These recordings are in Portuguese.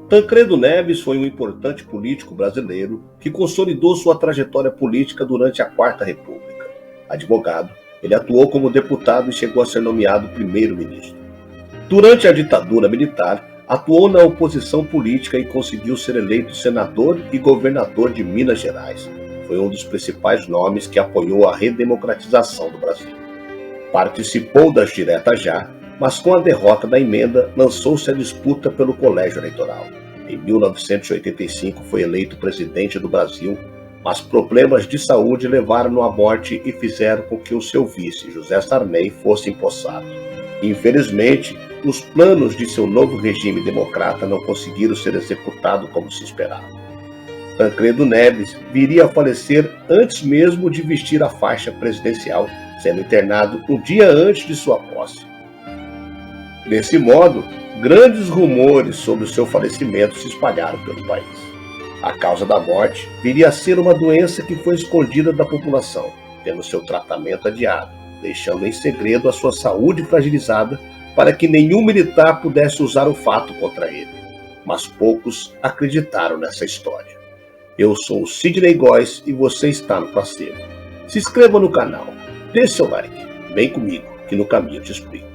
Tancredo Neves foi um importante político brasileiro que consolidou sua trajetória política durante a Quarta República. Advogado, ele atuou como deputado e chegou a ser nomeado primeiro-ministro. Durante a ditadura militar, atuou na oposição política e conseguiu ser eleito senador e governador de Minas Gerais. Foi um dos principais nomes que apoiou a redemocratização do Brasil. Participou das diretas já, mas com a derrota da emenda, lançou-se à disputa pelo colégio eleitoral. Em 1985 foi eleito presidente do Brasil, mas problemas de saúde levaram-no à morte e fizeram com que o seu vice, José Sarney, fosse empossado. Infelizmente, os planos de seu novo regime democrata não conseguiram ser executados como se esperava. Tancredo Neves viria a falecer antes mesmo de vestir a faixa presidencial, sendo internado um dia antes de sua posse. Desse modo, grandes rumores sobre o seu falecimento se espalharam pelo país. A causa da morte viria a ser uma doença que foi escondida da população, tendo seu tratamento adiado, deixando em segredo a sua saúde fragilizada para que nenhum militar pudesse usar o fato contra ele. Mas poucos acreditaram nessa história. Eu sou o Sidney Góes e você está no Passeio. Se inscreva no canal, deixe seu like, vem comigo que no caminho eu te explico.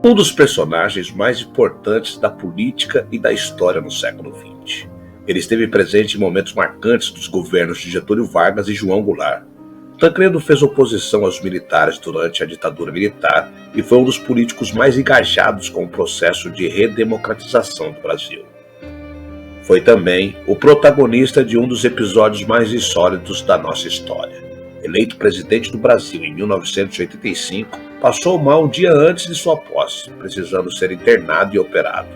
Um dos personagens mais importantes da política e da história no século XX. Ele esteve presente em momentos marcantes dos governos de Getúlio Vargas e João Goulart. Tancredo fez oposição aos militares durante a ditadura militar e foi um dos políticos mais engajados com o processo de redemocratização do Brasil. Foi também o protagonista de um dos episódios mais insólitos da nossa história. Eleito presidente do Brasil em 1985, passou mal um dia antes de sua posse, precisando ser internado e operado.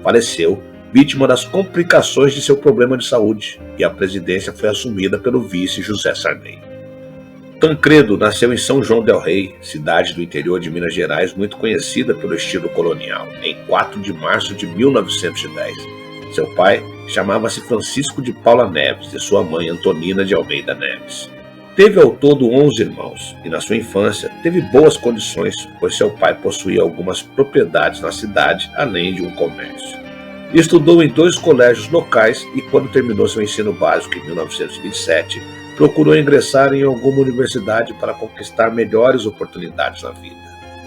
Faleceu, vítima das complicações de seu problema de saúde, e a presidência foi assumida pelo vice José Sarney. Tancredo nasceu em São João del Rei, cidade do interior de Minas Gerais muito conhecida pelo estilo colonial, em 4 de março de 1910. Seu pai chamava-se Francisco de Paula Neves e sua mãe Antonina de Almeida Neves. Teve ao todo 11 irmãos, e na sua infância teve boas condições, pois seu pai possuía algumas propriedades na cidade, além de um comércio. Estudou em 2 colégios locais e, quando terminou seu ensino básico em 1927, procurou ingressar em alguma universidade para conquistar melhores oportunidades na vida.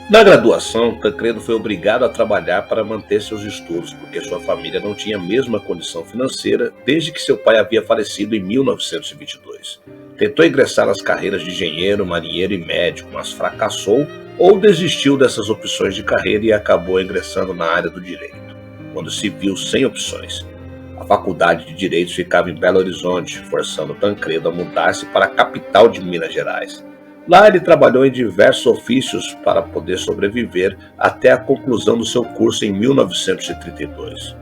Na graduação, Tancredo foi obrigado a trabalhar para manter seus estudos, porque sua família não tinha a mesma condição financeira desde que seu pai havia falecido em 1922. Tentou ingressar nas carreiras de engenheiro, marinheiro e médico, mas fracassou ou desistiu dessas opções de carreira e acabou ingressando na área do direito, quando se viu sem opções. A faculdade de Direito ficava em Belo Horizonte, forçando Tancredo a mudar-se para a capital de Minas Gerais. Lá ele trabalhou em diversos ofícios para poder sobreviver até a conclusão do seu curso em 1932.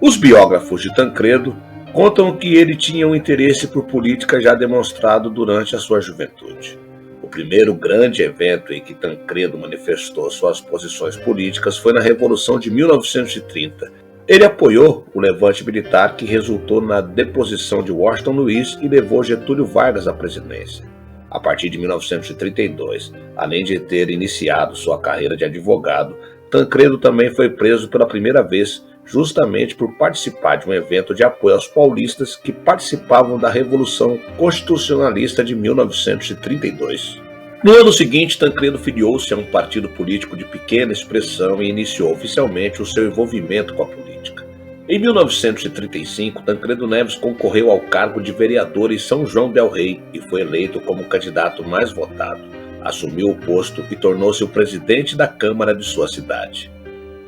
Os biógrafos de Tancredo contam que ele tinha um interesse por política já demonstrado durante a sua juventude. O primeiro grande evento em que Tancredo manifestou suas posições políticas foi na Revolução de 1930. Ele apoiou o levante militar que resultou na deposição de Washington Luiz e levou Getúlio Vargas à presidência. A partir de 1932, além de ter iniciado sua carreira de advogado, Tancredo também foi preso pela primeira vez, justamente por participar de um evento de apoio aos paulistas que participavam da Revolução Constitucionalista de 1932. No ano seguinte, Tancredo filiou-se a um partido político de pequena expressão e iniciou oficialmente o seu envolvimento com a política. Em 1935, Tancredo Neves concorreu ao cargo de vereador em São João del Rei e foi eleito como o candidato mais votado. Assumiu o posto e tornou-se o presidente da Câmara de sua cidade.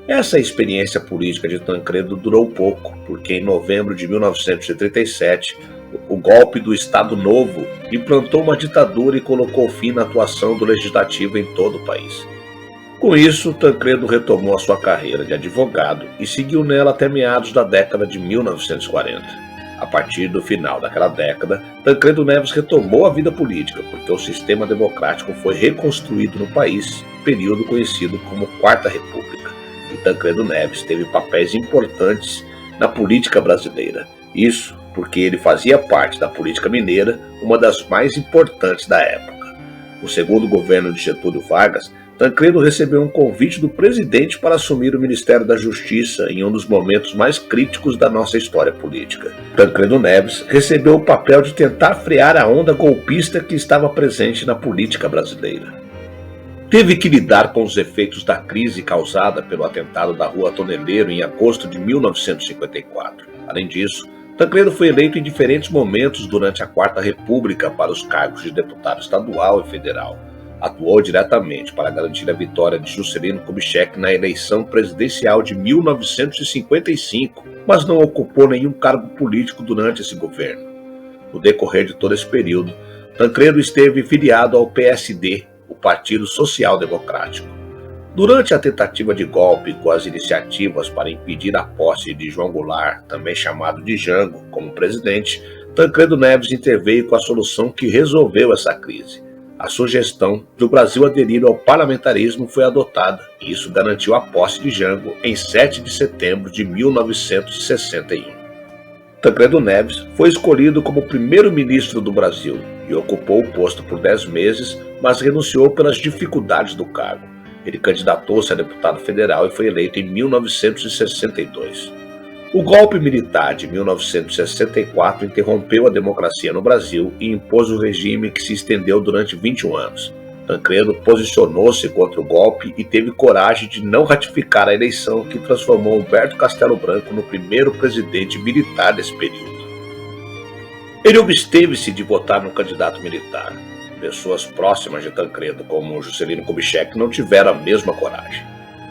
Essa experiência política de Tancredo durou pouco, porque em novembro de 1937, o golpe do Estado Novo implantou uma ditadura e colocou fim na atuação do legislativo em todo o país. Com isso, Tancredo retomou a sua carreira de advogado e seguiu nela até meados da década de 1940. A partir do final daquela década, Tancredo Neves retomou a vida política, porque o sistema democrático foi reconstruído no país, período conhecido como Quarta República, e Tancredo Neves teve papéis importantes na política brasileira. Isso porque ele fazia parte da política mineira, uma das mais importantes da época. No segundo governo de Getúlio Vargas, Tancredo recebeu um convite do presidente para assumir o Ministério da Justiça em um dos momentos mais críticos da nossa história política. Tancredo Neves recebeu o papel de tentar frear a onda golpista que estava presente na política brasileira. Teve que lidar com os efeitos da crise causada pelo atentado da Rua Toneleiro em agosto de 1954. Além disso, Tancredo foi eleito em diferentes momentos durante a Quarta República para os cargos de deputado estadual e federal. Atuou diretamente para garantir a vitória de Juscelino Kubitschek na eleição presidencial de 1955, mas não ocupou nenhum cargo político durante esse governo. No decorrer de todo esse período, Tancredo esteve filiado ao PSD, o Partido Social Democrático. Durante a tentativa de golpe com as iniciativas para impedir a posse de João Goulart, também chamado de Jango, como presidente, Tancredo Neves interveio com a solução que resolveu essa crise. A sugestão de o Brasil aderir ao parlamentarismo foi adotada, e isso garantiu a posse de Jango em 7 de setembro de 1961. Tancredo Neves foi escolhido como primeiro-ministro do Brasil e ocupou o posto por 10 meses, mas renunciou pelas dificuldades do cargo. Ele candidatou-se a deputado federal e foi eleito em 1962. O golpe militar de 1964 interrompeu a democracia no Brasil e impôs um regime que se estendeu durante 21 anos. Tancredo posicionou-se contra o golpe e teve coragem de não ratificar a eleição que transformou Humberto Castelo Branco no primeiro presidente militar desse período. Ele absteve-se de votar no candidato militar. Pessoas próximas de Tancredo, como Juscelino Kubitschek, não tiveram a mesma coragem.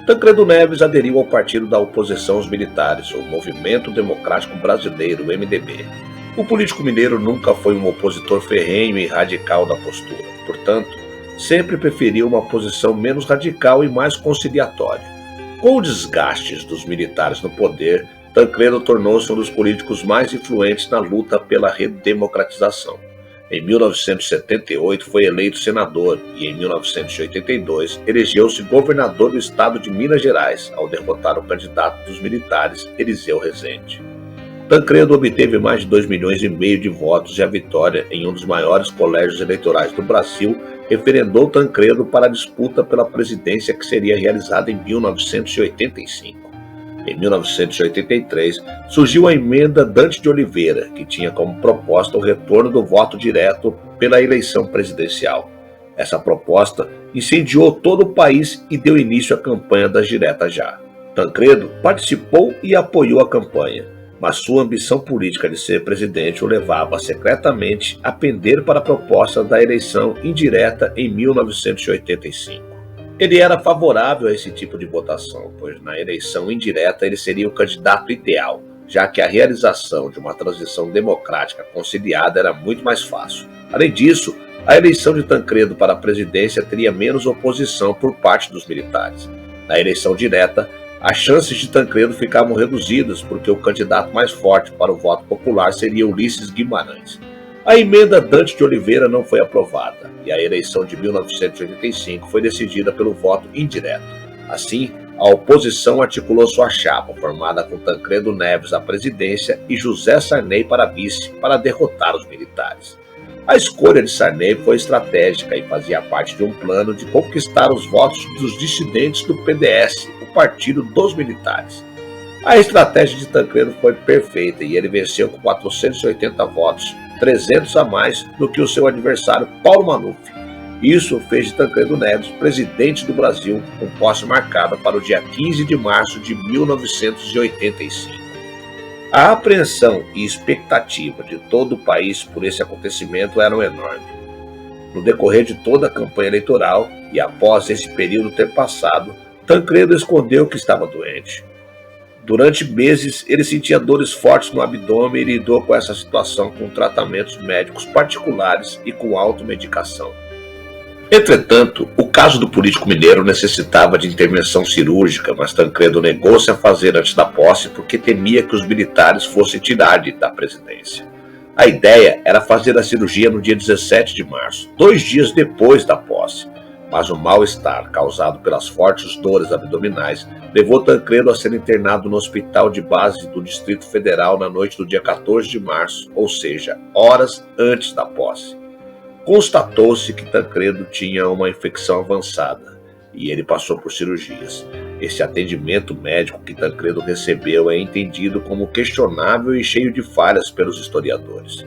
Tancredo Neves aderiu ao partido da oposição aos militares, o Movimento Democrático Brasileiro, o MDB. O político mineiro nunca foi um opositor ferrenho e radical da postura. Portanto, sempre preferiu uma posição menos radical e mais conciliatória. Com os desgastes dos militares no poder, Tancredo tornou-se um dos políticos mais influentes na luta pela redemocratização. Em 1978 foi eleito senador e em 1982 elegeu-se governador do estado de Minas Gerais, ao derrotar o candidato dos militares, Eliseu Rezende. Tancredo obteve mais de 2,5 milhões de votos e a vitória em um dos maiores colégios eleitorais do Brasil referendou Tancredo para a disputa pela presidência que seria realizada em 1985. Em 1983, surgiu a emenda Dante de Oliveira, que tinha como proposta o retorno do voto direto pela eleição presidencial. Essa proposta incendiou todo o país e deu início à campanha das diretas já. Tancredo participou e apoiou a campanha, mas sua ambição política de ser presidente o levava secretamente a pender para a proposta da eleição indireta em 1985. Ele era favorável a esse tipo de votação, pois na eleição indireta ele seria o candidato ideal, já que a realização de uma transição democrática conciliada era muito mais fácil. Além disso, a eleição de Tancredo para a presidência teria menos oposição por parte dos militares. Na eleição direta, as chances de Tancredo ficavam reduzidas, porque o candidato mais forte para o voto popular seria Ulisses Guimarães. A emenda Dante de Oliveira não foi aprovada e a eleição de 1985 foi decidida pelo voto indireto. Assim, a oposição articulou sua chapa, formada com Tancredo Neves à presidência e José Sarney para vice, para derrotar os militares. A escolha de Sarney foi estratégica e fazia parte de um plano de conquistar os votos dos dissidentes do PDS, o partido dos militares. A estratégia de Tancredo foi perfeita e ele venceu com 480 votos, 300 a mais do que o seu adversário Paulo Maluf. Isso fez de Tancredo Neves presidente do Brasil, com posse marcada para o dia 15 de março de 1985. A apreensão e expectativa de todo o país por esse acontecimento eram enormes. No decorrer de toda a campanha eleitoral e após esse período ter passado, Tancredo escondeu que estava doente. Durante meses, ele sentia dores fortes no abdômen e lidou com essa situação com tratamentos médicos particulares e com automedicação. Entretanto, o caso do político mineiro necessitava de intervenção cirúrgica, mas Tancredo negou-se a fazer antes da posse porque temia que os militares fossem tirar-lhe da presidência. A ideia era fazer a cirurgia no dia 17 de março, 2 dias depois da posse, mas o mal-estar causado pelas fortes dores abdominais levou Tancredo a ser internado no hospital de base do Distrito Federal na noite do dia 14 de março, ou seja, horas antes da posse. Constatou-se que Tancredo tinha uma infecção avançada e ele passou por cirurgias. Esse atendimento médico que Tancredo recebeu é entendido como questionável e cheio de falhas pelos historiadores.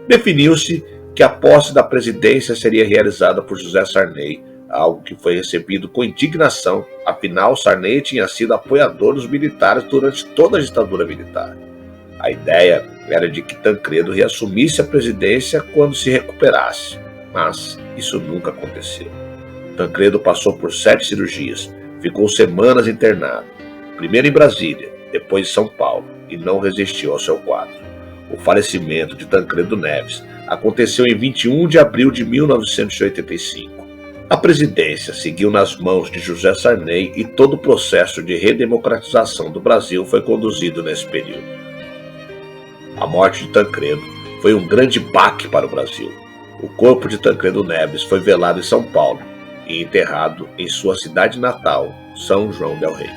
Definiu-se que a posse da presidência seria realizada por José Sarney, algo que foi recebido com indignação, afinal Sarney tinha sido apoiador dos militares durante toda a ditadura militar. A ideia era de que Tancredo reassumisse a presidência quando se recuperasse, mas isso nunca aconteceu. Tancredo passou por 7 cirurgias, ficou semanas internado, primeiro em Brasília, depois em São Paulo, e não resistiu ao seu quadro. O falecimento de Tancredo Neves aconteceu em 21 de abril de 1985. A presidência seguiu nas mãos de José Sarney e todo o processo de redemocratização do Brasil foi conduzido nesse período. A morte de Tancredo foi um grande baque para o Brasil. O corpo de Tancredo Neves foi velado em São Paulo e enterrado em sua cidade natal, São João del Rei.